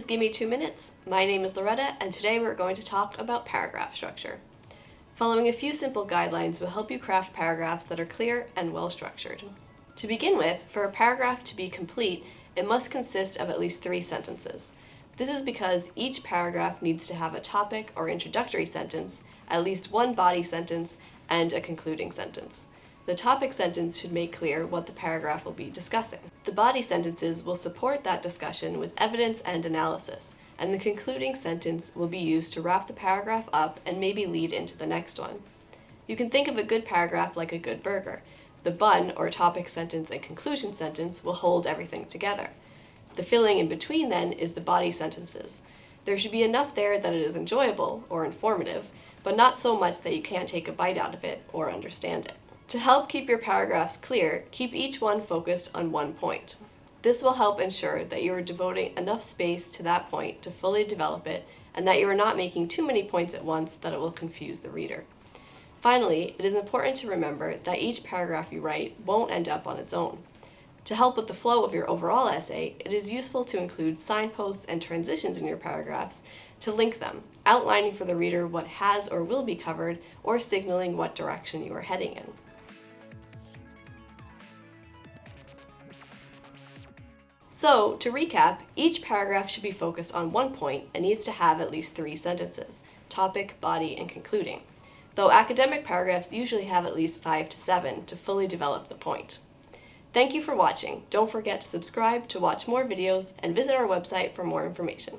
Gimme 2 Minutes. My name is Loretta, and today we're going to talk about paragraph structure. Following a few simple guidelines will help you craft paragraphs that are clear and well structured. To begin with, for a paragraph to be complete, it must consist of at least 3 sentences. This is because each paragraph needs to have a topic or introductory sentence, at least one body sentence, and a concluding sentence. The topic sentence should make clear what the paragraph will be discussing. The body sentences will support that discussion with evidence and analysis, and the concluding sentence will be used to wrap the paragraph up and maybe lead into the next one. You can think of a good paragraph like a good burger. The bun, or topic sentence and conclusion sentence, will hold everything together. The filling in between then is the body sentences. There should be enough there that it is enjoyable or informative, but not so much that you can't take a bite out of it or understand it. To help keep your paragraphs clear, keep each one focused on one point. This will help ensure that you are devoting enough space to that point to fully develop it, and that you are not making too many points at once that it will confuse the reader. Finally, it is important to remember that each paragraph you write won't end up on its own. To help with the flow of your overall essay, it is useful to include signposts and transitions in your paragraphs to link them, outlining for the reader what has or will be covered, or signaling what direction you are heading in. So, to recap, each paragraph should be focused on one point and needs to have at least 3 sentences: topic, body, and concluding. Though academic paragraphs usually have at least 5 to 7 to fully develop the point. Thank you for watching. Don't forget to subscribe to watch more videos and visit our website for more information.